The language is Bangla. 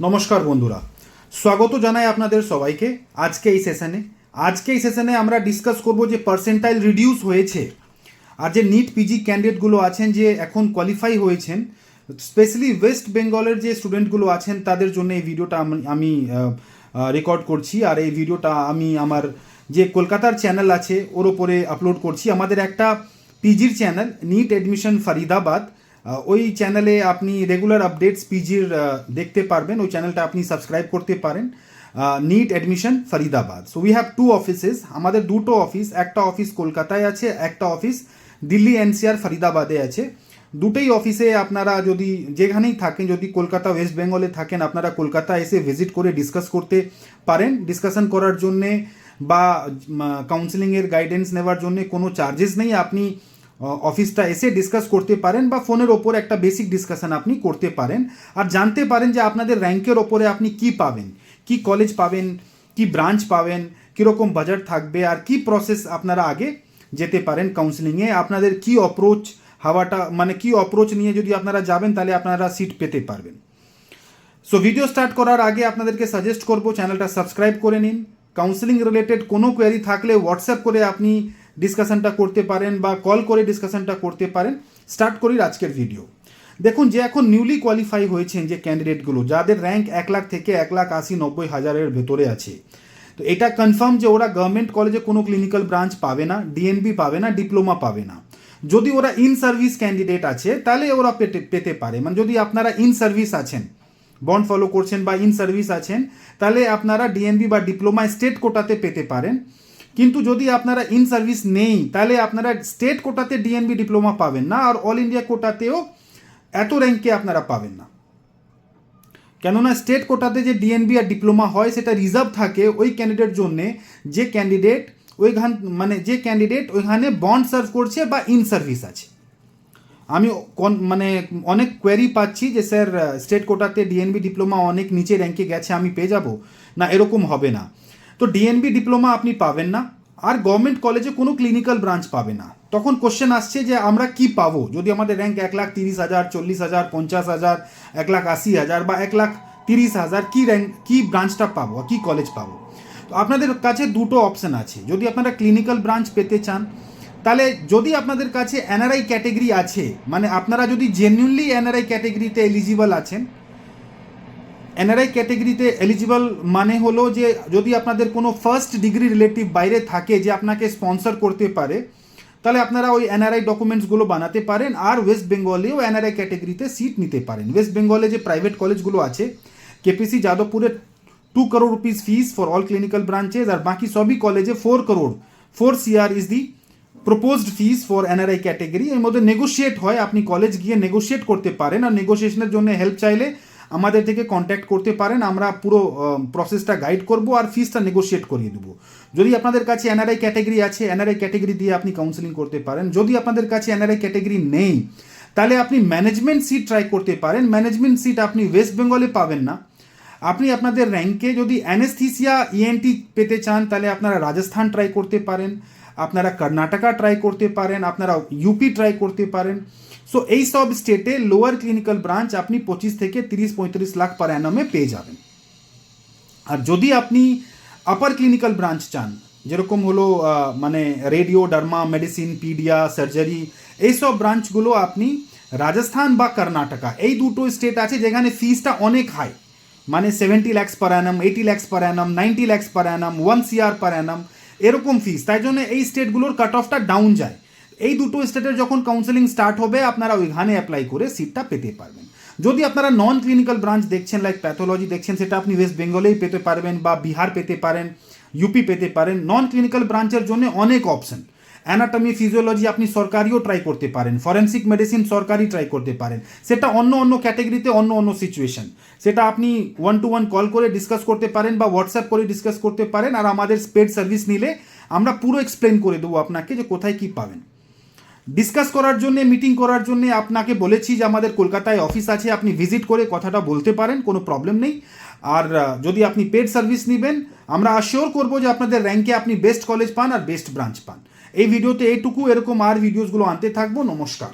নমস্কার বন্ধুরা, স্বাগত জানাই আপনাদের সবাইকে আজকে এই সেশনে আমরা ডিসকাস করব যে পার্সেন্টাইল রিডিউস হয়েছে আর যে নিট পিজি ক্যান্ডিডেটগুলো আছেন যে এখন কোয়ালিফাই হয়েছেন, স্পেশালি ওয়েস্ট বেঙ্গলের যে স্টুডেন্টগুলো আছেন তাদের জন্য এই ভিডিওটা আমি রেকর্ড করছি। আর এই ভিডিওটা আমি আমার যে কলকাতার চ্যানেল আছে ওর ওপরে আপলোড করছি। আমাদের একটা পিজির চ্যানেল নিট অ্যাডমিশন ফরিদাবাদ, ওই চ্যানেলে আপনি রেগুলার আপডেটস পিজির দেখতে পারবেন। ওই চ্যানেলটা আপনি সাবস্ক্রাইব করতে পারেন, NEET admission Faridabad. So we have two offices, আমাদের দুটো অফিস, একটা অফিস কলকাতায় আছে, একটা অফিস দিল্লি এনসিআর ফরিদাবাদে আছে। দুটোই অফিসে আপনারা যদি যেখানেই থাকেন, যদি কলকাতা ওয়েস্ট বেঙ্গলে থাকেন, আপনারা কলকাতা এসে ভিজিট করে ডিসকাস করতে পারেন। ডিসকাশন করার জন্যে বা কাউন্সেলিংয়ের গাইডেন্স নেওয়ার জন্য কোনো চার্জেস নেই। আপনি অফিসটা এসে ডিসকাস করতে পারেন বা ফোনের ওপর একটা বেসিক ডিসকাশন আপনি করতে পারেন আর জানতে পারেন যে আপনাদের র্যাঙ্কের ওপরে আপনি কি পাবেন, কি কলেজ পাবেন, কি ব্রাঞ্চ পাবেন, কীরকম বাজেট থাকবে আর কি প্রসেস আপনারা আগে যেতে পারেন কাউন্সেলিংয়ে। আপনাদের কি অ্যাপ্রোচ কি অ্যাপ্রোচ নিয়ে যদি আপনারা যাবেন তাহলে আপনারা সিট পেতে পারবেন। সো ভিডিও স্টার্ট করার আগে আপনাদেরকে সাজেস্ট করব চ্যানেলটা সাবস্ক্রাইব করে নিন। কাউন্সেলিং রিলেটেড কোনো কোয়ারি থাকলে হোয়াটসঅ্যাপ করে আপনি ডিসকাশনটা করতে পারেন বা কল করে ডিসকাশনটা করতে পারেন। স্টার্ট করি আজকের ভিডিও। দেখুন, যে এখন নিউলি কোয়ালিফাই হয়েছেন যে ক্যান্ডিডেটগুলো, যাদের র্যাঙ্ক 1 লাখ থেকে 1,80,90,000 ভেতরে আছে, তো এটা কনফার্ম যে ওরা গভর্নমেন্ট কলেজে কোনো ক্লিনিক্যাল ব্রাঞ্চ পাবে না, ডিএনবি পাবে না, ডিপ্লোমা পাবে না। যদি ওরা ইন সার্ভিস ক্যান্ডিডেট আছে তাহলে ওরা পেতে পারে। মানে যদি আপনারা ইন সার্ভিস আছেন, বন্ড ফলো করছেন বা ইন সার্ভিস আছেন, তাহলে আপনারা ডিএনবি বা ডিপ্লোমা স্টেট কোটাতে পেতে পারেন। কিন্তু যদি আপনারা ইন সার্ভিস নেই তাহলে আপনারা স্টেট কোটাতে ডিএনবি ডিপ্লোমা পাবেন না, আর অল ইন্ডিয়া কোটাতেও এত র্যাঙ্কে আপনারা পাবেন না। কেননা স্টেট কোটাতে যে ডিএনবি আর ডিপ্লোমা হয় সেটা রিজার্ভ থাকে ওই ক্যান্ডিডেট জন্যে যে ক্যান্ডিডেট ওইখানে বন্ড সার্ভ করছে বা ইন সার্ভিস আছে। আমি অনেক কোয়ারি পাচ্ছি যে স্যার স্টেট কোটাতে ডিএনবি ডিপ্লোমা অনেক নিচে র্যাঙ্কে গেছে, আমি পেয়ে যাব না, এরকম হবে না। তো ডিএনবি ডিপ্লোমা আপনি পাবেন না আর গভর্নমেন্ট কলেজে কোনো ক্লিনিক্যাল ব্রাঞ্চ পাবে না। তখন কোশ্চেন আসছে যে আমরা কি পাবো যদি আমাদের র্যাঙ্ক 1,30,000, 40,000, 50,000, 1,80,000 বা 1,30,000, কি ব্রাঞ্চটা পাবো, কি কলেজ পাবো? তো আপনাদের কাছে দুটো অপশান আছে। যদি আপনারা ক্লিনিক্যাল ব্রাঞ্চ পেতে চান তাহলে, যদি আপনাদের কাছে এনআরআই ক্যাটেগরি আছে, মানে আপনারা যদি জেনুইনলি এনআরআই ক্যাটেগরিতে এলিজিবল আছেন, এনআরআই ক্যাটেগরিতে এলিজিবল মানে হলো যে যদি আপনাদের কোনো ফার্স্ট ডিগ্রি রিলেটিভ বাইরে থাকে যে আপনাকে স্পন্সর করতে পারে, তাহলে আপনারা ওই এনআরআই ডকুমেন্টসগুলো বানাতে পারেন আর ওয়েস্ট বেঙ্গলেও এনআরআই ক্যাটেগরিতে সিট নিতে পারেন। ওয়েস্ট বেঙ্গলে যে প্রাইভেট কলেজগুলো আছে, কেপিসি যাদবপুরে 2 crore rupees fees for all clinical branches, আর বাকি সবই কলেজে 4 CR is the proposed fees for NRI category. এর মধ্যে নেগোশিয়েট হয়, আপনি কলেজ গিয়ে নেগোশিয়েট করতে পারেন আর নেগোসিয়েশনের জন্য হেল্প চাইলে আমাদের থেকে কন্ট্যাক্ট করতে পারেন। আমরা পুরো প্রসেসটা গাইড করব আর ফিসটা নেগোশিয়েট করিয়ে দেবো। যদি আপনাদের কাছে এনআরআই ক্যাটেগরি আছে, এনআরআই ক্যাটেগরি দিয়ে আপনি কাউন্সেলিং করতে পারেন। যদি আপনাদের কাছে এনআরআই ক্যাটেগরি নেই তাহলে আপনি ম্যানেজমেন্ট সিট ট্রাই করতে পারেন। ম্যানেজমেন্ট সিট আপনি ওয়েস্ট বেঙ্গলে পাবেন না। আপনি আপনাদের র্যাঙ্কে যদি অ্যানেস্থিসিয়া ইএনটি পেতে চান তাহলে আপনারা রাজস্থান ট্রাই করতে পারেন, আপনারা কর্ণাটকা ট্রাই করতে পারেন, আপনারা ইউপি ট্রাই করতে পারেন। সো এই সব স্টেটে লোয়ার ক্লিনিক্যাল ব্রাঞ্চ আপনি 25 থেকে 30-35 লাখ পার অ্যানামে পেয়ে যাবেন। আর যদি আপনি আপার ক্লিনিক্যাল ব্রাঞ্চ চান, যেরকম হলো রেডিও, ডার্মা, মেডিসিন, পিডিয়া, সার্জারি, এইসব ব্রাঞ্চগুলো আপনি রাজস্থান বা কর্ণাটকা, এই দুটো স্টেট আছে যেখানে ফিসটা অনেক হাই, মানে 70 lakhs পার অ্যানাম, 80 lakhs পার অ্যানাম, 90 lakhs পার অ্যানাম, 1 CR পার অ্যানাম, এরকম ফিস। তাই জন্য এই স্টেটগুলোর কাট অফটা ডাউন যায়। এই দুটো স্টেটের যখন কাউন্সেলিং স্টার্ট হবে আপনারা ওইখানে অ্যাপ্লাই করে সিটটা পেতে পারবেন। যদি আপনারা নন ক্লিনিক্যাল ব্রাঞ্চ দেখছেন, লাইক প্যাথোলজি দেখছেন, সেটা আপনি ওয়েস্ট বেঙ্গলেই পেতে পারবেন বা বিহার পেতে পারেন, ইউপি পেতে পারেন। নন ক্লিনিক্যাল ব্রাঞ্চের জন্য অনেক অপশন। অ্যানাটমি, ফিজিওলজি আপনি সরকারিও ট্রাই করতে পারেন, ফরেন্সিক মেডিসিন সরকারি ট্রাই করতে পারেন। সেটা অন্য ক্যাটেগরিতে অন্য সিচুয়েশন, সেটা আপনি 1-to-1 কল করে ডিসকাস করতে পারেন বা হোয়াটসঅ্যাপ করে ডিসকাস করতে পারেন। আর আমাদের পেড সার্ভিস নিলে আমরা পুরো এক্সপ্লেন করে দেবো আপনাকে যে কোথায় কি পাবেন। ডিসকাস করার জন্য, মিটিং করার জন্য আপনাকে বলেছি যে আমাদের কলকাতায় অফিস আছে, আপনি ভিজিট করে কথাটা বলতে পারেন, কোনো প্রবলেম নেই। আর যদি আপনি পেড সার্ভিস নেবেন, আমরা অ্যাসিওর করবো যে আপনাদের র্যাঙ্কে আপনি বেস্ট কলেজ পান আর বেস্ট ব্রাঞ্চ পান। এই ভিডিওতে এইটুকু, এরকম আর ভিডিওসগুলো আনতে থাকবো। নমস্কার।